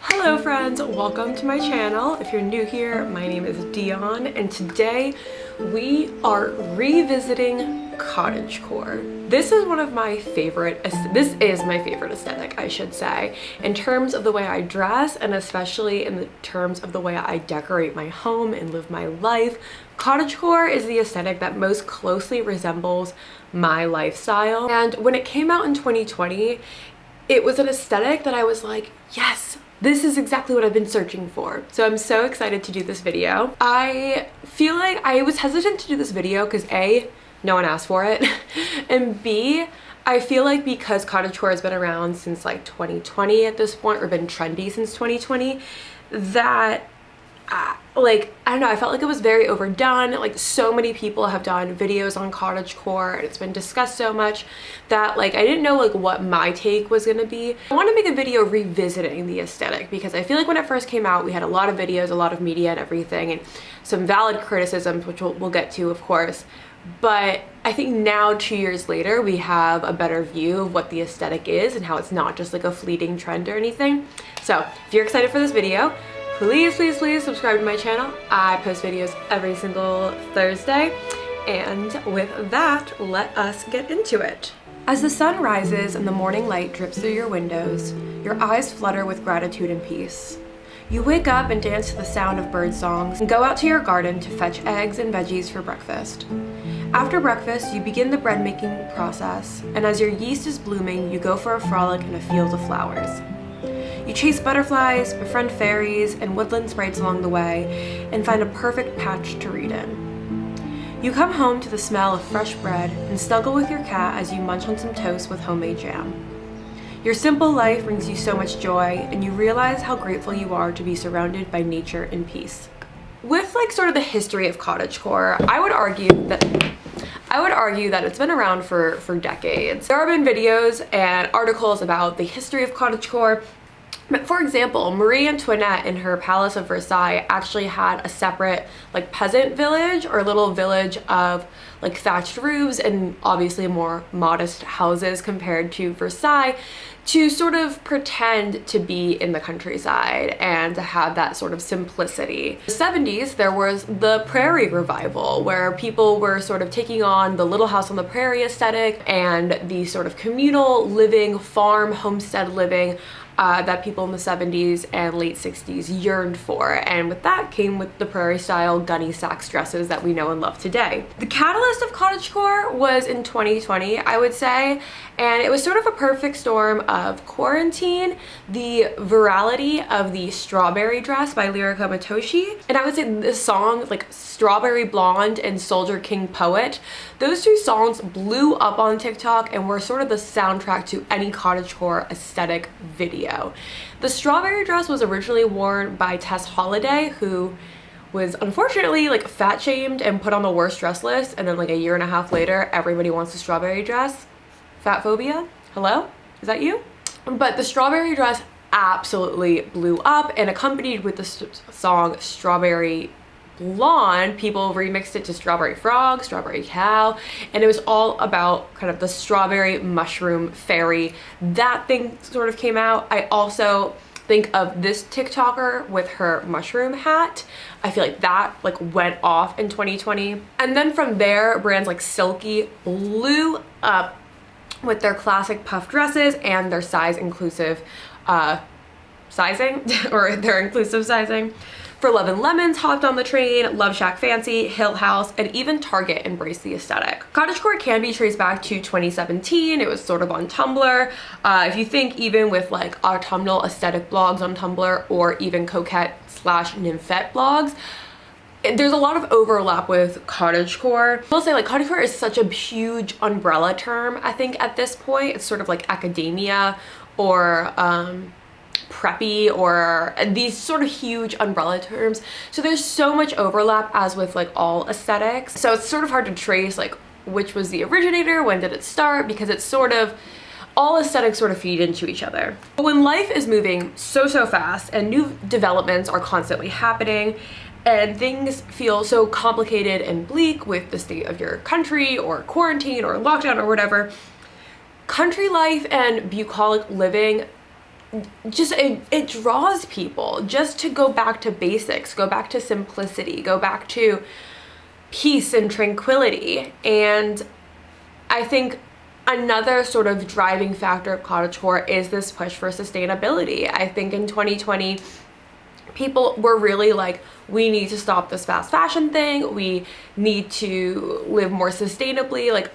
Hello friends, welcome to my channel. If you're new here, my name is Dion and today we are revisiting cottagecore. This is my favorite aesthetic, I should say, in terms of the way I dress and especially in the terms of the way I decorate my home and live my life. Cottagecore is the aesthetic that most closely resembles my lifestyle. And when it came out in 2020, it was an aesthetic that I was like, yes, this is exactly what I've been searching for. So I'm so excited to do this video. I feel like I was hesitant to do this video because A, no one asked for it, and B, I feel like because cottagecore has been around since like 2020 at this point, or been trendy since 2020, that I don't know, I felt like it was very overdone. Like, so many people have done videos on cottagecore and it's been discussed so much that like I didn't know like what my take was gonna be. I want to make a video revisiting the aesthetic because I feel like when it first came out we had a lot of videos, a lot of media and everything, and some valid criticisms, which we'll get to, of course. But I think now, 2 years later, we have a better view of what the aesthetic is and how it's not just like a fleeting trend or anything. So if you're excited for this video, please subscribe to my channel. I post videos every single Thursday. And with that, let us get into it. As the sun rises and the morning light drips through your windows, your eyes flutter with gratitude and peace. You wake up and dance to the sound of bird songs and go out to your garden to fetch eggs and veggies for breakfast. After breakfast, you begin the bread making process, and as your yeast is blooming, you go for a frolic in a field of flowers. You chase butterflies, befriend fairies, and woodland sprites along the way, and find a perfect patch to read in. You come home to the smell of fresh bread and snuggle with your cat as you munch on some toast with homemade jam. Your simple life brings you so much joy, and you realize how grateful you are to be surrounded by nature and peace. With like sort of the history of cottagecore, I would argue that it's been around for decades. There have been videos and articles about the history of cottagecore. For example, Marie Antoinette in her Palace of Versailles actually had a separate like peasant village, or little village of like thatched roofs and obviously more modest houses compared to Versailles, to sort of pretend to be in the countryside and to have that sort of simplicity. In the 70s, there was the prairie revival, where people were sort of taking on the Little House on the Prairie aesthetic and the sort of communal living, farm, homestead living that people in the 70s and late 60s yearned for, and with that came with the prairie style gunny sax dresses that we know and love today. The catalyst of cottagecore was in 2020, I would say, and it was sort of a perfect storm of quarantine, the virality of the Strawberry Dress by Lyrica Matoshi, and I would say this song, like Strawberry Blonde and Soldier King Poet, those two songs blew up on TikTok and were sort of the soundtrack to any cottagecore aesthetic video. The strawberry dress was originally worn by Tess Holliday, who was unfortunately like fat shamed and put on the worst dress list, and then like a year and a half later everybody wants a strawberry dress. Fat phobia? Hello? Is that you? But the strawberry dress absolutely blew up, and accompanied with the song Strawberry Blonde, people remixed it to Strawberry Frog, Strawberry Cow, and it was all about kind of the strawberry mushroom fairy. That thing sort of came out. I also think of this TikToker with her mushroom hat. I feel like that like went off in 2020. And then from there, brands like Silky blew up with their classic puff dresses and their size inclusive sizing or their inclusive sizing. For Love and Lemons hopped on the train, Love Shack Fancy, Hill House, and even Target embraced the aesthetic. Cottagecore can be traced back to 2017. It was sort of on Tumblr. If you think even with like autumnal aesthetic blogs on Tumblr, or even coquette/nymphette blogs, there's a lot of overlap with cottagecore. I'll say like cottagecore is such a huge umbrella term, I think at this point. It's sort of like academia or preppy, or these sort of huge umbrella terms. So there's so much overlap, as with like all aesthetics. So it's sort of hard to trace like which was the originator, when did it start, because it's sort of all aesthetics sort of feed into each other. But when life is moving so fast and new developments are constantly happening, and things feel so complicated and bleak with the state of your country or quarantine or lockdown or whatever, country life and bucolic living just it draws people just to go back to basics, go back to simplicity, go back to peace and tranquility. And I think another sort of driving factor of cottagecore is this push for sustainability. I think in 2020 people were really like, we need to stop this fast fashion thing, we need to live more sustainably. Like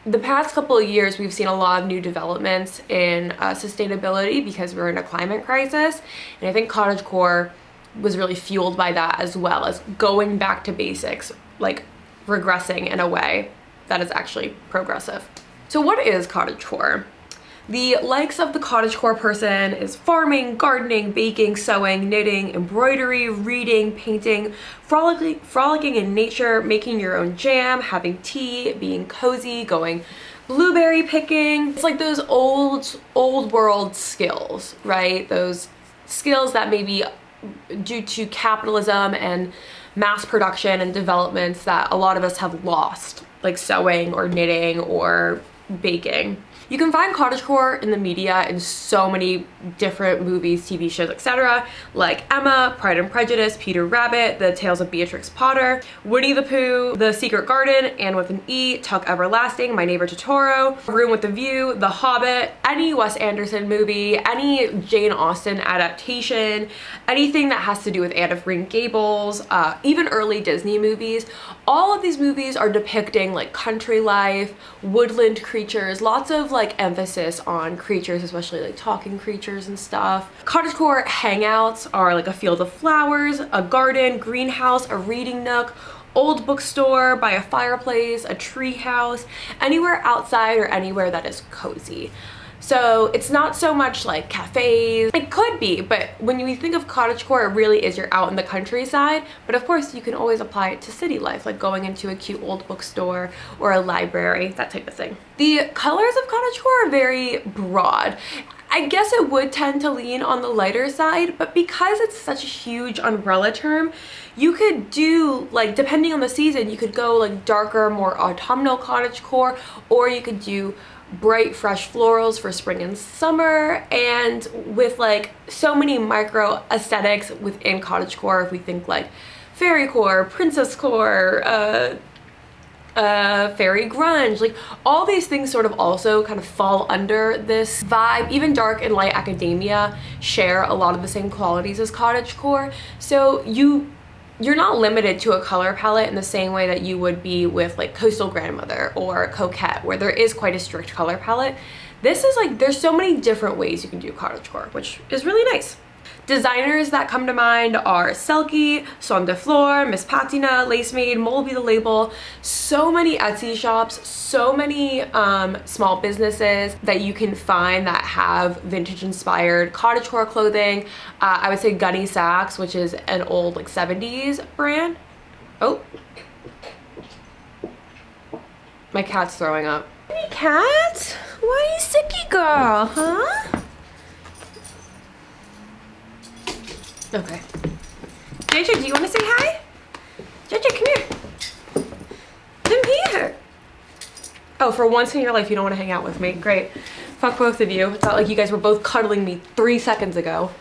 the past couple of years we've seen a lot of new developments in sustainability because we're in a climate crisis, and I think cottagecore was really fueled by that, as well as going back to basics, like regressing in a way that is actually progressive. So what is cottagecore? The likes of the cottagecore person is farming, gardening, baking, sewing, knitting, embroidery, reading, painting, frolicking in nature, making your own jam, having tea, being cozy, going blueberry picking. It's like those old world skills, right? Those skills that maybe due to capitalism and mass production and developments that a lot of us have lost, like sewing or knitting or baking. You can find cottagecore in the media in so many different movies, TV shows, etc. like Emma, Pride and Prejudice, Peter Rabbit, The Tales of Beatrix Potter, Winnie the Pooh, The Secret Garden, Anne with an E, Tuck Everlasting, My Neighbor Totoro, Room with a View, The Hobbit, any Wes Anderson movie, any Jane Austen adaptation, anything that has to do with Anne of Green Gables, even early Disney movies. All of these movies are depicting like country life, woodland creatures, lots of like emphasis on creatures, especially like talking creatures and stuff. Cottagecore hangouts are like a field of flowers, a garden, greenhouse, a reading nook, old bookstore, by a fireplace, a tree house, anywhere outside or anywhere that is cozy. So it's not so much like cafes. It could be, but when you think of cottagecore, it really is you're out in the countryside. But of course, you can always apply it to city life, like going into a cute old bookstore or a library, that type of thing. The colors of cottagecore are very broad. I guess it would tend to lean on the lighter side, but because it's such a huge umbrella term, you could do, like, depending on the season, you could go like darker, more autumnal cottagecore, or you could do bright fresh florals for spring and summer. And with like so many micro aesthetics within cottagecore, if we think like fairycore, princesscore, fairy grunge, like all these things sort of also kind of fall under this vibe. Even dark and light academia share a lot of the same qualities as cottagecore, so you're not limited to a color palette in the same way that you would be with like Coastal Grandmother or Coquette, where there is quite a strict color palette. This is like, there's so many different ways you can do cottagecore, which is really nice. Designers that come to mind are Selkie, Son de Fleur, Miss Patina, Lace Maid, Molby the Label. So many Etsy shops, so many small businesses that you can find that have vintage inspired cottagecore clothing. I would say Gunny Sacks, which is an old like 70s brand. Oh, my cat's throwing up. Hey cat, why are you sicky girl, huh? Okay. JJ, do you want to say hi? JJ, come here. Come here. Oh, for once in your life, you don't want to hang out with me. Great. Fuck both of you. It's not like you guys were both cuddling me 3 seconds ago.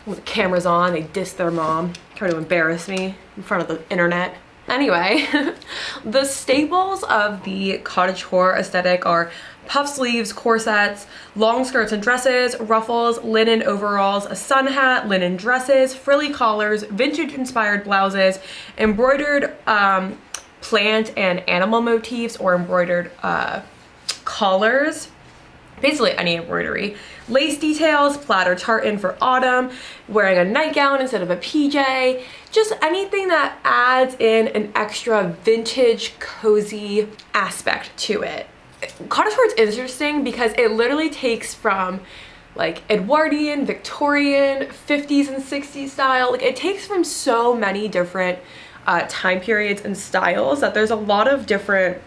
With the cameras on, they dissed their mom. Try to embarrass me in front of the internet. Anyway, the staples of the cottagecore aesthetic are puff sleeves, corsets, long skirts and dresses, ruffles, linen overalls, a sun hat, linen dresses, frilly collars, vintage inspired blouses, embroidered plant and animal motifs or embroidered collars, basically any embroidery, lace details, plaid or tartan for autumn, wearing a nightgown instead of a PJ, just anything that adds in an extra vintage, cozy aspect to it. Cottagecore is interesting because it literally takes from like Edwardian, Victorian, 50s and 60s style. Like it takes from so many different time periods and styles that there's a lot of different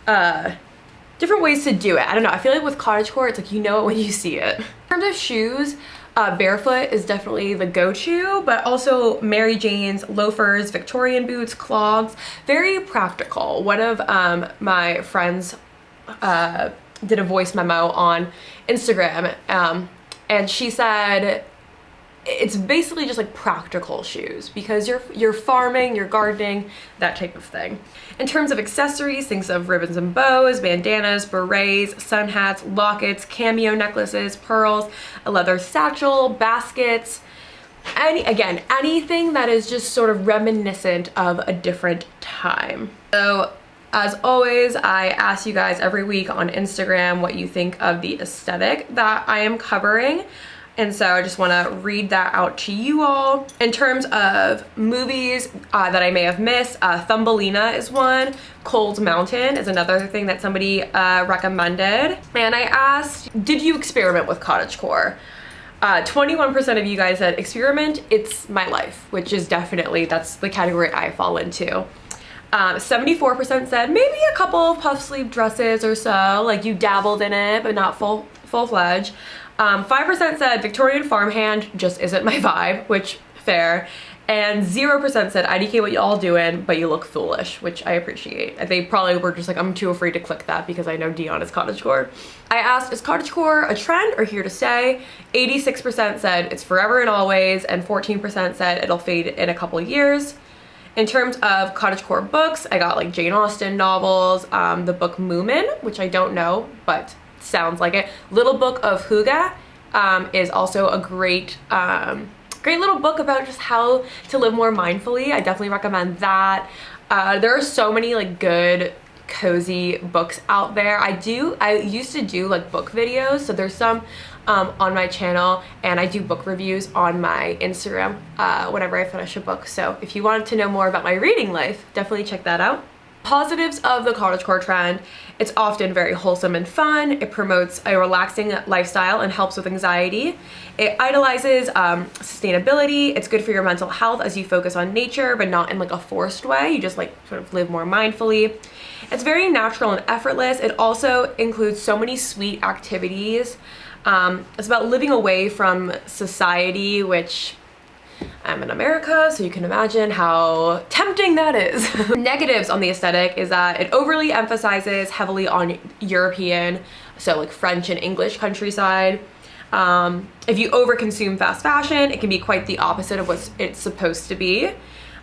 ways to do it. I don't know, I feel like with cottagecore, it's like you know it when you see it. In terms of shoes, barefoot is definitely the go-to, but also Mary Jane's, loafers, Victorian boots, clogs, very practical. One of my friends did a voice memo on Instagram, and she said it's basically just like practical shoes because you're farming, you're gardening, that type of thing. In terms of accessories, think of ribbons and bows, bandanas, berets, sun hats, lockets, cameo necklaces, pearls, a leather satchel, baskets, anything that is just sort of reminiscent of a different time. So as always, I ask you guys every week on Instagram what you think of the aesthetic that I am covering. And so I just want to read that out to you all. In terms of movies that I may have missed, Thumbelina is one. Cold Mountain is another thing that somebody recommended. And I asked, did you experiment with cottagecore? 21% of you guys said experiment, it's my life, which is definitely, that's the category I fall into. 74% said maybe a couple of puff sleeve dresses or so, like you dabbled in it, but not full-fledged. 5% said Victorian farmhand just isn't my vibe, which fair. And 0% said IDK what y'all doing, but you look foolish, which I appreciate. They probably were just like, I'm too afraid to click that because I know Dion is cottagecore. I asked, is cottagecore a trend or here to stay? 86% said it's forever and always, and 14% said it'll fade in a couple years. In terms of cottagecore books, I got like Jane Austen novels, the book Moomin, which I don't know, but sounds like it. Little Book of Huga is also a great little book about just how to live more mindfully. I definitely recommend that. There are so many like good cozy books out there. I used to do like book videos, so there's some on my channel, and I do book reviews on my Instagram whenever I finish a book. So if you wanted to know more about my reading life, definitely check that out. Positives of the cottagecore trend: it's often very wholesome and fun. It promotes a relaxing lifestyle and helps with anxiety. It idolizes sustainability. It's good for your mental health as you focus on nature, but not in like a forced way. You just like sort of live more mindfully. It's very natural and effortless. It also includes so many sweet activities. It's about living away from society, which I'm in America, so you can imagine how tempting that is. Negatives on the aesthetic is that it overly emphasizes heavily on European, so like French and English countryside. If you overconsume fast fashion, it can be quite the opposite of what it's supposed to be. It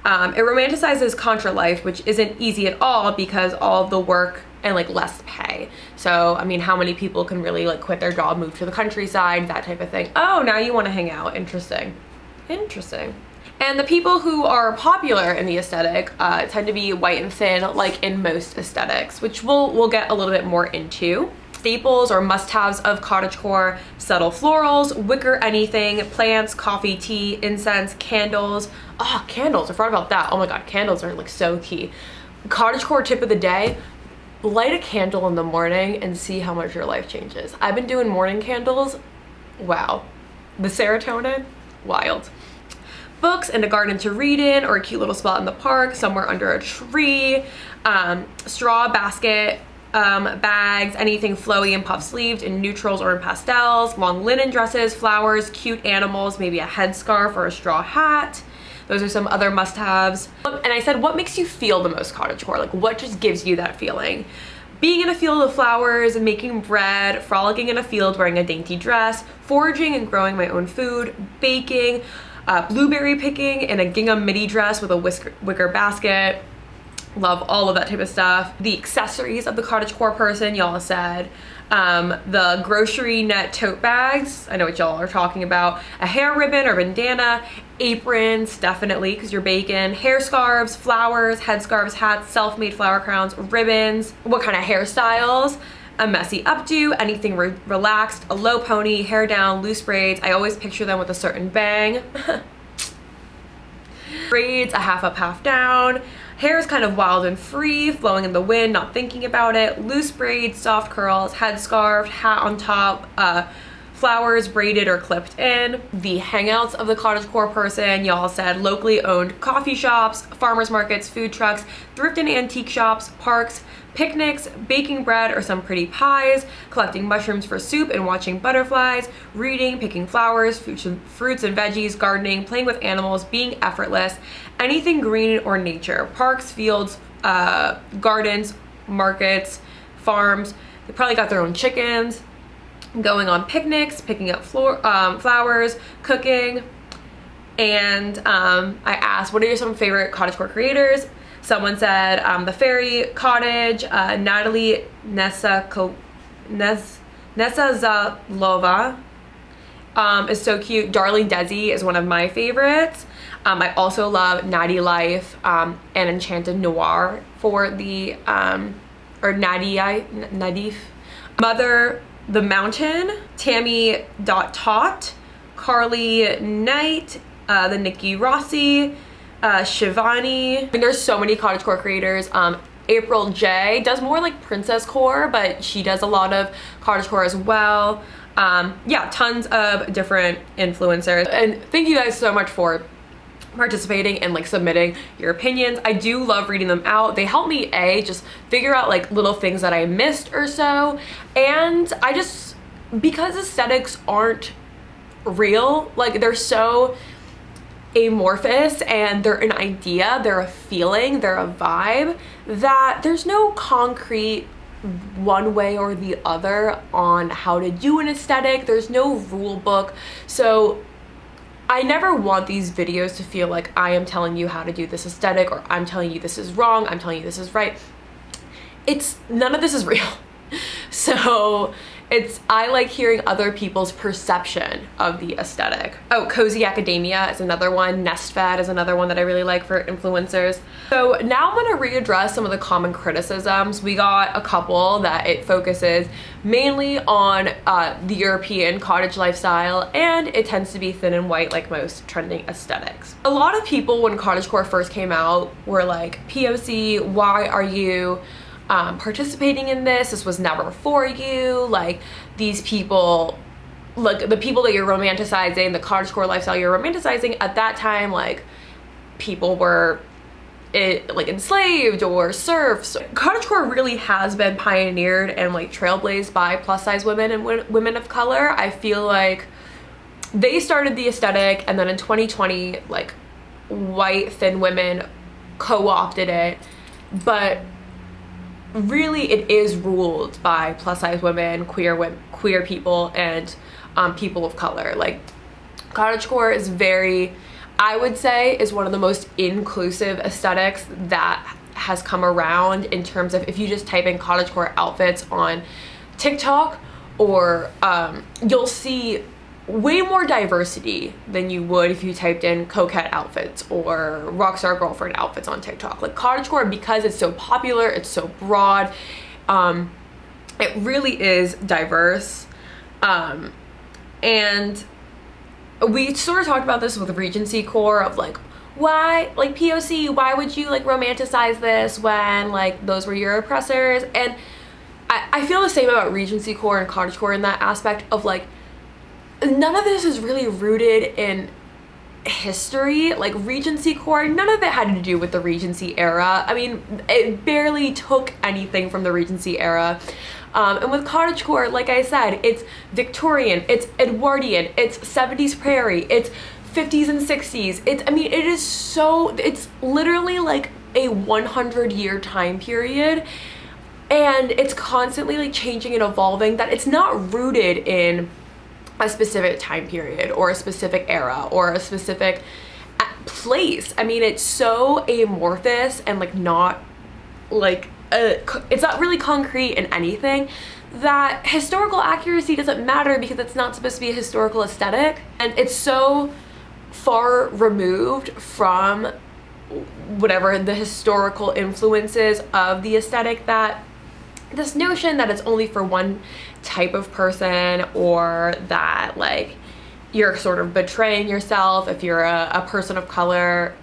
romanticizes contra life, which isn't easy at all because all of the work and like less pay. So, I mean, how many people can really like quit their job, move to the countryside, that type of thing. Oh, now you want to hang out. Interesting. And the people who are popular in the aesthetic tend to be white and thin, like in most aesthetics, which we'll get a little bit more into. Staples or must-haves of cottagecore: subtle florals, wicker anything, plants, coffee, tea, incense, candles. Oh, candles, I forgot about that. Oh my god, candles are like so key. Cottagecore tip of the day: light a candle in the morning and see how much your life changes. I've been doing morning candles. Wow. The serotonin, wild. Books and a garden to read in, or a cute little spot in the park, somewhere under a tree. Straw basket, bags, anything flowy and puff sleeved in neutrals or in pastels. Long linen dresses, flowers, cute animals, maybe a headscarf or a straw hat. Those are some other must-haves. And I said, what makes you feel the most cottagecore? Like, what just gives you that feeling? Being in a field of flowers, making bread, frolicking in a field wearing a dainty dress, foraging and growing my own food, baking, blueberry picking in a gingham midi dress with a wicker basket. Love all of that type of stuff. The accessories of the cottagecore person, y'all said. The grocery net tote bags, I know what y'all are talking about. A hair ribbon or bandana. Aprons, definitely, because you're baking. Hair scarves, flowers, headscarves, hats, self-made flower crowns, ribbons. What kind of hairstyles? A messy updo, anything relaxed, a low pony, hair down, loose braids. I always picture them with a certain bang. Braids, a half up, half down. Hair is kind of wild and free, flowing in the wind, not thinking about it. Loose braids, soft curls, headscarf, hat on top, flowers braided or clipped in. The hangouts of the cottagecore person, y'all said locally owned coffee shops, farmers markets, food trucks, thrift and antique shops, parks, picnics, baking bread or some pretty pies, collecting mushrooms for soup and watching butterflies, reading, picking flowers, fruits and veggies, gardening, playing with animals, being effortless, anything green or nature, parks, fields, gardens, markets, farms. They probably got their own chickens. going on picnics, picking up flowers, cooking. And I asked, what are some favorite cottagecore creators? Someone said The Fairy Cottage, Natalie Nezazalova is so cute. Darling Desi is one of my favorites. I also love Natty Life and Enchanted Noir for the, or Nadif. Mother the Mountain, Tammy.Tot, Carly Knight, the Nikki Rossi, Shivani. I mean, there's so many cottagecore creators. April J does more like princess core, but she does a lot of cottagecore as well. Yeah, tons of different influencers. And thank you guys so much for participating and like submitting your opinions. I do love reading them out. They help me just figure out like little things that I missed or so. And I just, because aesthetics aren't real, like they're so amorphous and they're an idea, they're a feeling, they're a vibe, that there's no concrete one way or the other on how to do an aesthetic. There's no rule book. So I never want these videos to feel like I am telling you how to do this aesthetic, or I'm telling you this is wrong, I'm telling you this is right. None of this is real. So I like hearing other people's perception of the aesthetic. Oh, Cozy Academia is another one. Nestfad is another one that I really like for influencers. So now I'm gonna readdress some of the common criticisms. We got a couple that it focuses mainly on the European cottage lifestyle, and it tends to be thin and white like most trending aesthetics. A lot of people when cottagecore first came out were like, POC, why are you participating in this? This was never for you. Like, these people, like the people that you're romanticizing, the cottagecore lifestyle you're romanticizing, at that time, like, people were like enslaved or serfs. Cottagecore really has been pioneered and like trailblazed by plus size women and women of color. I feel like they started the aesthetic, and then in 2020, like, white thin women co-opted it, but really it is ruled by plus size women, queer people, and people of color. Like, cottagecore is very, I would say, is one of the most inclusive aesthetics that has come around, in terms of if you just type in cottagecore outfits on TikTok, or you'll see way more diversity than you would if you typed in coquette outfits or rockstar girlfriend outfits on TikTok. Like, cottagecore, because it's so popular, it's so broad, it really is diverse. And we sort of talked about this with Regency core of like, why, like, POC, why would you like romanticize this when like those were your oppressors? And I feel the same about Regency core and cottagecore in that aspect of like, none of this is really rooted in history. Like, Regency core, none of it had to do with the Regency era. I mean, it barely took anything from the Regency era. And with cottagecore, like I said, it's Victorian, it's Edwardian, it's 70s prairie, it's 50s and 60s. It's literally like a 100-year time period, and it's constantly like changing and evolving, that it's not rooted in a specific time period or a specific era or a specific place. I mean, it's so amorphous and like not like it's not really concrete in anything, that historical accuracy doesn't matter, because it's not supposed to be a historical aesthetic, and it's so far removed from whatever the historical influences of the aesthetic, that this notion that it's only for one type of person, or that like you're sort of betraying yourself if you're a person of color,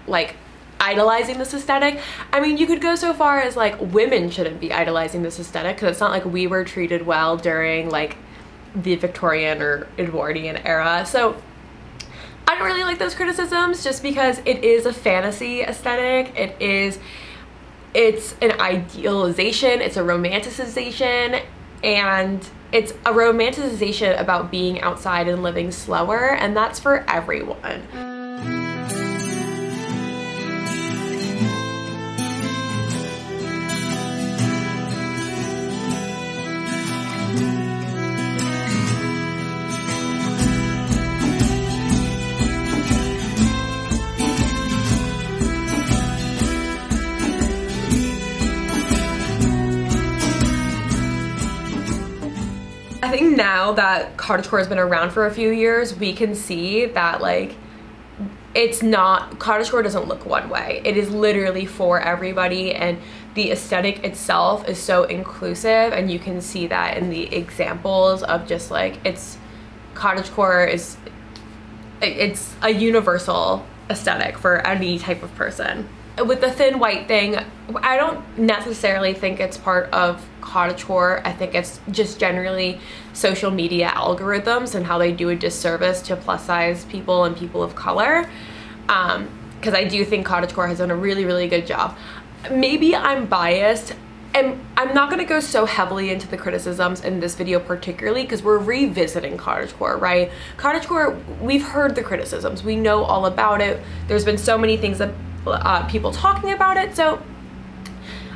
like idolizing this aesthetic. I mean, you could go so far as like, women shouldn't be idolizing this aesthetic, because it's not like we were treated well during like the Victorian or Edwardian era. So I don't really like those criticisms, just because it is a fantasy aesthetic. It's an idealization, it's a romanticization, and it's a romanticization about being outside and living slower, and that's for everyone. now that cottagecore has been around for a few years, we can see that like it's not, cottagecore doesn't look one way. It is literally for everybody, and the aesthetic itself is so inclusive, and you can see that in the examples of just like cottagecore is, it's a universal aesthetic for any type of person. With the thin white thing, I don't necessarily think it's part of cottagecore. I think it's just generally social media algorithms and how they do a disservice to plus size people and people of color. Because I do think cottagecore has done a really, really good job. Maybe I'm biased, and I'm not going to go so heavily into the criticisms in this video particularly because we're revisiting cottagecore, right? Cottagecore, we've heard the criticisms. We know all about it. There's been so many things that people talking about it, so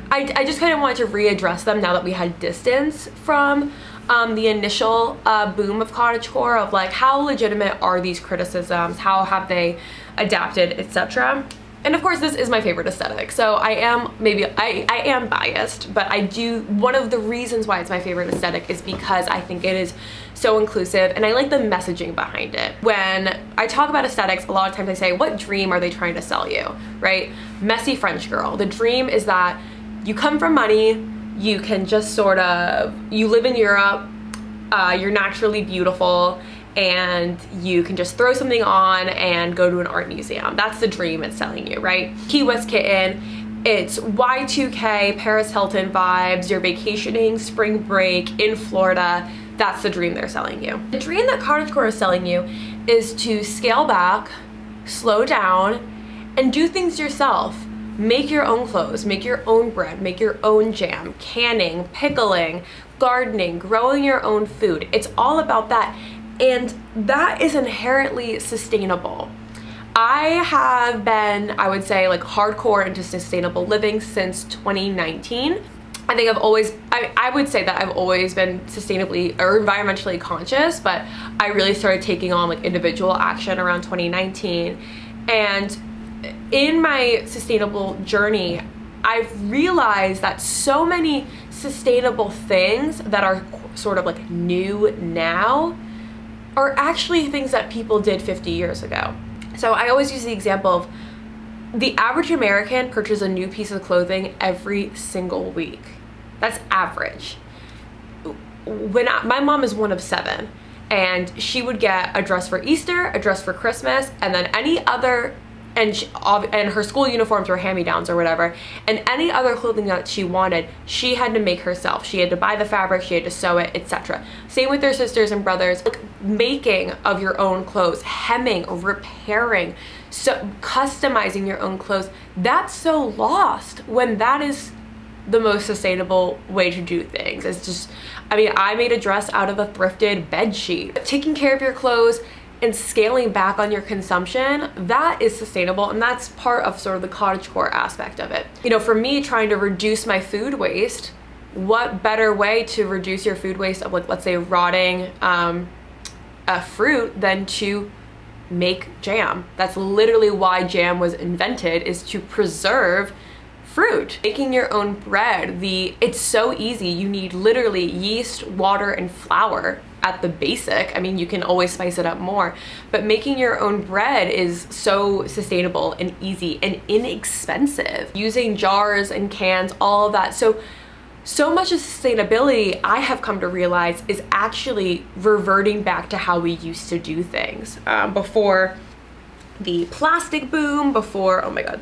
I just kind of wanted to readdress them now that we had distance from the initial boom of cottagecore, of like how legitimate are these criticisms, how have they adapted, etc. And of course this is my favorite aesthetic, so I am biased, but one of the reasons why it's my favorite aesthetic is because I think it is so inclusive and I like the messaging behind it. When I talk about aesthetics, a lot of times I say, what dream are they trying to sell you, right? Messy French girl. The dream is that you come from money, you can just sort of, you live in Europe, you're naturally beautiful, and you can just throw something on and go to an art museum. That's the dream it's selling you, right? Key West kitten, it's Y2K, Paris Hilton vibes, you're vacationing, spring break in Florida. That's the dream they're selling you. The dream that cottagecore is selling you is to scale back, slow down, and do things yourself. Make your own clothes, make your own bread, make your own jam, canning, pickling, gardening, growing your own food. It's all about that. And that is inherently sustainable. I have been, I would say, like hardcore into sustainable living since 2019. I think I would say that I've always been sustainably or environmentally conscious, but I really started taking on like individual action around 2019. And in my sustainable journey, I've realized that so many sustainable things that are sort of like new now are actually things that people did 50 years ago. So I always use the example of the average American purchases a new piece of clothing every single week. That's average. My mom is one of 7, and she would get a dress for Easter, a dress for Christmas, and then any other, and her school uniforms were hand-me-downs or whatever, and any other clothing that she wanted, she had to make herself. She had to buy the fabric, she had to sew it, etc. Same with their sisters and brothers. Like, making of your own clothes, hemming, repairing, so customizing your own clothes, that's so lost when that is the most sustainable way to do things. It's just, I mean, I made a dress out of a thrifted bed sheet. Taking care of your clothes and scaling back on your consumption, that is sustainable, and that's part of sort of the cottagecore aspect of it. You know, for me, trying to reduce my food waste, what better way to reduce your food waste of, like, let's say rotting fruit than to make jam. That's literally why jam was invented, is to preserve fruit. Making your own bread, it's so easy. You need literally yeast, water, and flour at the basic. I mean, you can always spice it up more, but making your own bread is so sustainable and easy and inexpensive. Using jars and cans, all of that. So much of sustainability, I have come to realize, is actually reverting back to how we used to do things. Before the plastic boom, before, oh my God.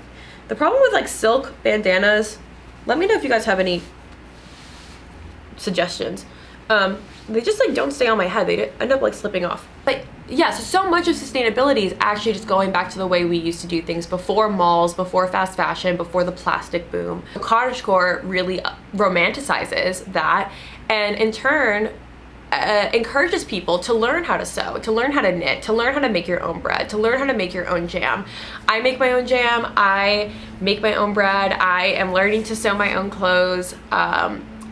The problem with like silk bandanas, let me know if you guys have any suggestions. They just like don't stay on my head. They end up like slipping off. But yeah, so much of sustainability is actually just going back to the way we used to do things before malls, before fast fashion, before the plastic boom. Cottagecore really romanticizes that, and in turn encourages people to learn how to sew, to learn how to knit, to learn how to make your own bread, to learn how to make your own jam. I make my own jam, I make my own bread, I am learning to sew my own clothes,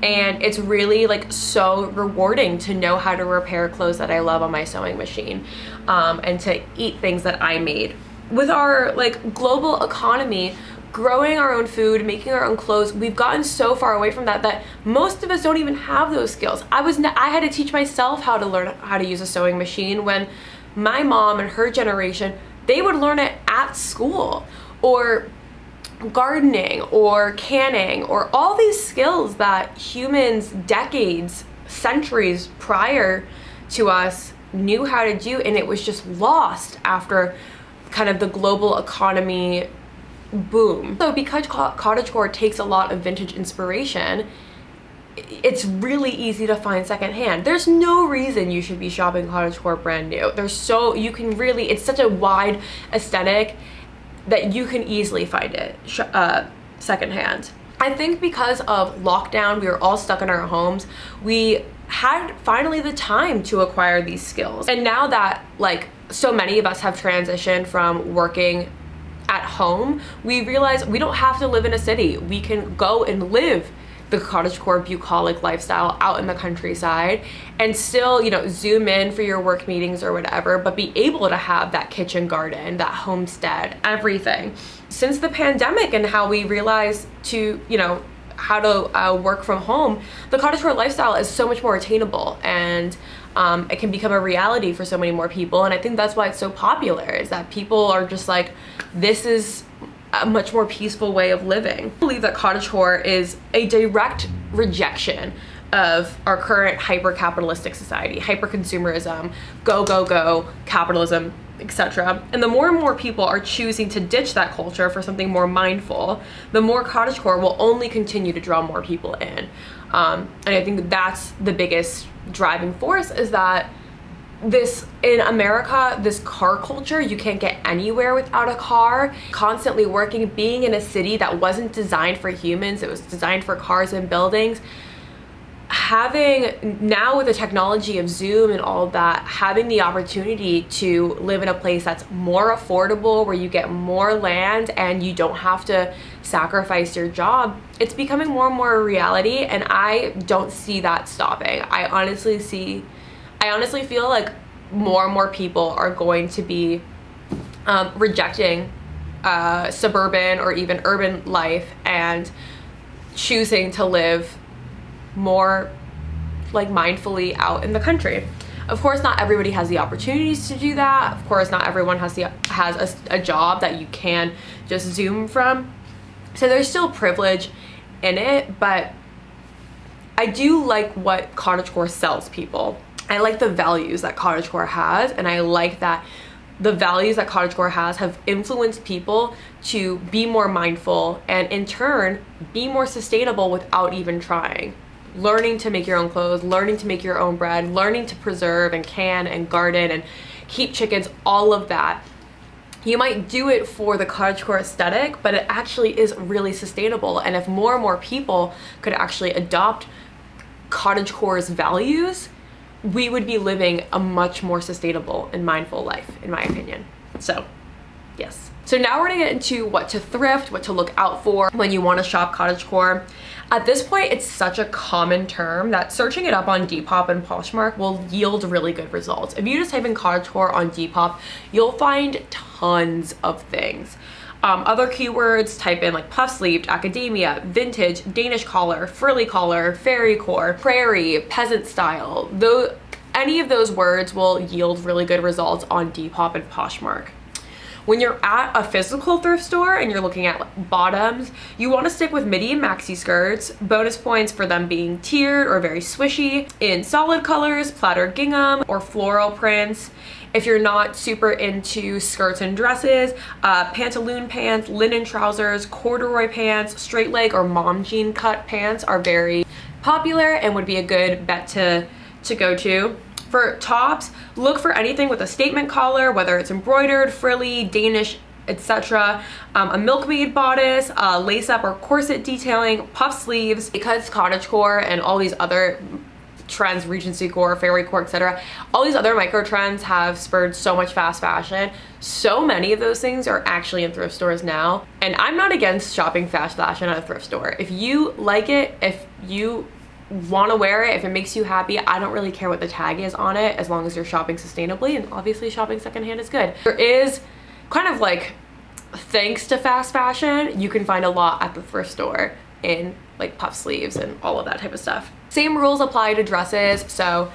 and it's really like so rewarding to know how to repair clothes that I love on my sewing machine, and to eat things that I made. With our like global economy, growing our own food, making our own clothes, we've gotten so far away from that that most of us don't even have those skills. I had to teach myself how to learn how to use a sewing machine when my mom and her generation, they would learn it at school, or gardening or canning, or all these skills that humans decades, centuries prior to us knew how to do, and it was just lost after kind of the global economy boom. So because cottagecore takes a lot of vintage inspiration, it's really easy to find secondhand. There's no reason you should be shopping cottagecore brand new. It's such a wide aesthetic that you can easily find it secondhand. I think because of lockdown, we were all stuck in our homes. We had finally the time to acquire these skills. And now that like so many of us have transitioned from working at home, we realize we don't have to live in a city. We can go and live the cottagecore bucolic lifestyle out in the countryside and still, you know, zoom in for your work meetings or whatever, but be able to have that kitchen garden, that homestead, everything. Since the pandemic and how we realized to, you know, how to work from home, the cottagecore lifestyle is so much more attainable, and it can become a reality for so many more people. And I think that's why it's so popular, is that people are just like, this is a much more peaceful way of living. I believe that cottagecore is a direct rejection of our current hyper-capitalistic society, hyper-consumerism, go, capitalism, etc. And the more and more people are choosing to ditch that culture for something more mindful, the more cottagecore will only continue to draw more people in. And I think that's the biggest driving force, is that in America, this car culture, you can't get anywhere without a car. Constantly working, being in a city that wasn't designed for humans, it was designed for cars and buildings. Now with the technology of Zoom and all of that, having the opportunity to live in a place that's more affordable, where you get more land and you don't have to sacrifice your job, it's becoming more and more a reality, and I don't see that stopping. I honestly feel like more and more people are going to be rejecting suburban or even urban life and choosing to live more like mindfully out in the country. Of course, not everybody has the opportunities to do that. Of course, not everyone has a job that you can just Zoom from. So there's still privilege in it, but I do like what cottagecore sells people. I like the values that cottagecore has, and I like that the values that cottagecore has have influenced people to be more mindful and in turn be more sustainable without even trying. Learning to make your own clothes, learning to make your own bread, learning to preserve and can and garden and keep chickens, all of that. You might do it for the cottagecore aesthetic, but it actually is really sustainable. And if more and more people could actually adopt cottagecore's values, we would be living a much more sustainable and mindful life, in my opinion. So, yes. So now we're gonna get into what to thrift, what to look out for when you wanna shop cottagecore. At this point, it's such a common term that searching it up on Depop and Poshmark will yield really good results. If you just type in cottagecore on Depop, you'll find tons of things. Other keywords, type in like puff sleeved, academia, vintage, Danish collar, frilly collar, fairy core, prairie, peasant style. Any of those words will yield really good results on Depop and Poshmark. When you're at a physical thrift store and you're looking at like bottoms, you want to stick with midi and maxi skirts. Bonus points for them being tiered or very swishy in solid colors, platter gingham, or floral prints. If you're not super into skirts and dresses, pantaloon pants, linen trousers, corduroy pants, straight leg or mom jean cut pants are very popular and would be a good bet to go to. For tops, look for anything with a statement collar, whether it's embroidered, frilly, Danish, etc. A milkmaid bodice, lace up or corset detailing, puff sleeves. Because cottagecore and all these other trends, Regency core, fairy core, etc., all these other micro trends have spurred so much fast fashion. So many of those things are actually in thrift stores now. And I'm not against shopping fast fashion at a thrift store. If you like it, if you want to wear it, if it makes you happy, I don't really care what the tag is on it, as long as you're shopping sustainably, and obviously shopping secondhand is good. There is kind of like thanks to fast fashion, you can find a lot at the thrift store in like puff sleeves and all of that type of stuff. Same rules apply to dresses, so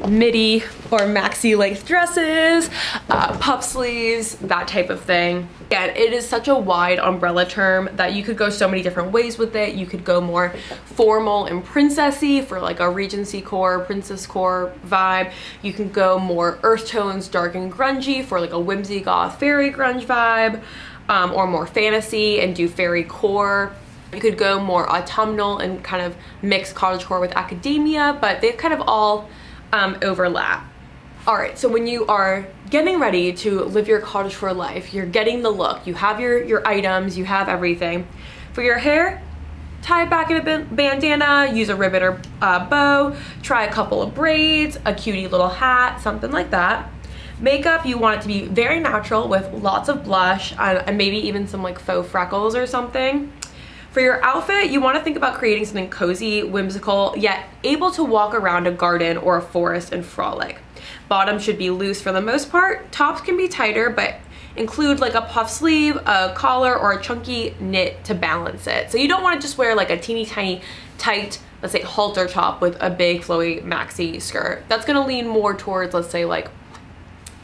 midi or maxi length dresses, puff sleeves, that type of thing. Again, it is such a wide umbrella term that you could go so many different ways with it. You could go more formal and princessy for like a Regency core, princess core vibe. You can go more earth tones, dark and grungy for like a whimsy goth fairy grunge vibe, or more fantasy and do fairy core. You could go more autumnal and kind of mix cottagecore with academia, but they kind of all overlap. All right, so when you are getting ready to live your cottagecore life, you're getting the look, you have your items, you have everything. For your hair, tie it back in a bandana, use a ribbon or bow, try a couple of braids, a cutie little hat, something like that. Makeup, you want it to be very natural with lots of blush and maybe even some like faux freckles or something. For your outfit, you want to think about creating something cozy, whimsical, yet able to walk around a garden or a forest and frolic. Bottom should be loose for the most part. Tops can be tighter, but include like a puff sleeve, a collar, or a chunky knit to balance it. So you don't want to just wear like a teeny tiny tight, let's say halter top with a big flowy maxi skirt. That's going to lean more towards, let's say, like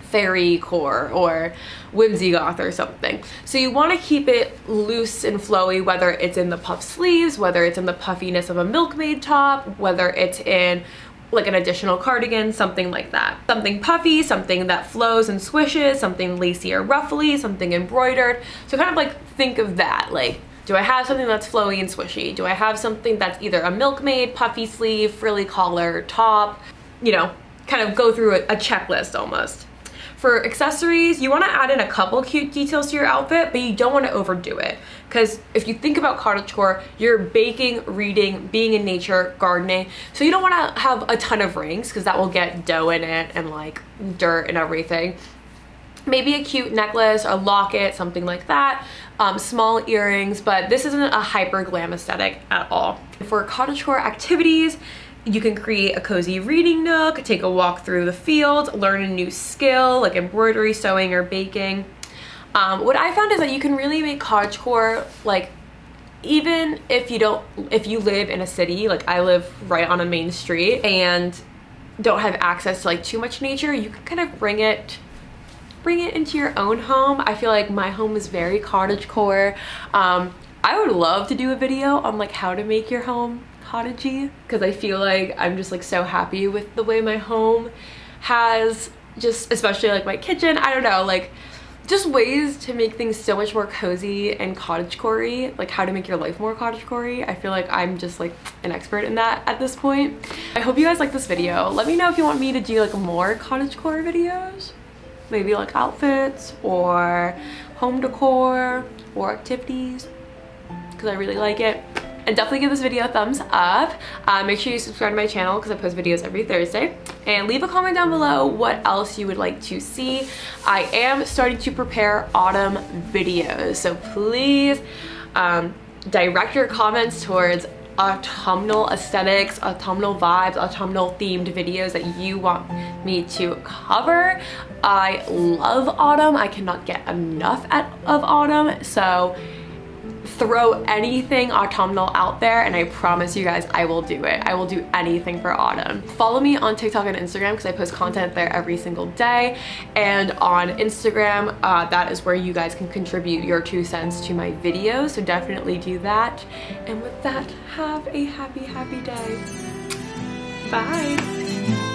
fairy core or whimsy goth or something. So you want to keep it loose and flowy, whether it's in the puff sleeves, whether it's in the puffiness of a milkmaid top, whether it's in like an additional cardigan, something like that. Something puffy, something that flows and swishes, something lacy or ruffly, something embroidered. So kind of like think of that, like, do I have something that's flowy and swishy? Do I have something that's either a milkmaid, puffy sleeve, frilly collar, top? You know, kind of go through a checklist almost. For accessories, you want to add in a couple cute details to your outfit, but you don't want to overdo it. Because if you think about cottagecore, you're baking, reading, being in nature, gardening. So you don't want to have a ton of rings because that will get dough in it and like dirt and everything. Maybe a cute necklace, a locket, something like that. Small earrings, but this isn't a hyper glam aesthetic at all. For cottagecore activities, you can create a cozy reading nook, take a walk through the fields, learn a new skill like embroidery, sewing, or baking. What I found is that you can really make cottagecore, like, even if you live in a city, like I live right on a main street and don't have access to like too much nature, you can kind of bring it into your own home. I feel like my home is very cottagecore. I would love to do a video on like how to make your home cottagey, because I feel like I'm just like so happy with the way my home has, just especially like my kitchen, I don't know, like just ways to make things so much more cozy and cottagecore-y, like how to make your life more cottagecore-y. I feel like I'm just like an expert in that at this point. I hope you guys like this video. Let me know if you want me to do like more cottagecore videos, maybe like outfits or home decor or activities, because I really like it. And definitely give this video a thumbs up. Make sure you subscribe to my channel because I post videos every Thursday. And leave a comment down below what else you would like to see. I am starting to prepare autumn videos, so please direct your comments towards autumnal aesthetics, autumnal vibes, autumnal themed videos that you want me to cover. I love autumn. I cannot get enough of autumn, so throw anything autumnal out there and I promise you guys I will do it. I will do anything for autumn. Follow me on TikTok and Instagram because I post content there every single day, and on Instagram that is where you guys can contribute your 2 cents to my videos, so definitely do that. And with that, have a happy day. Bye.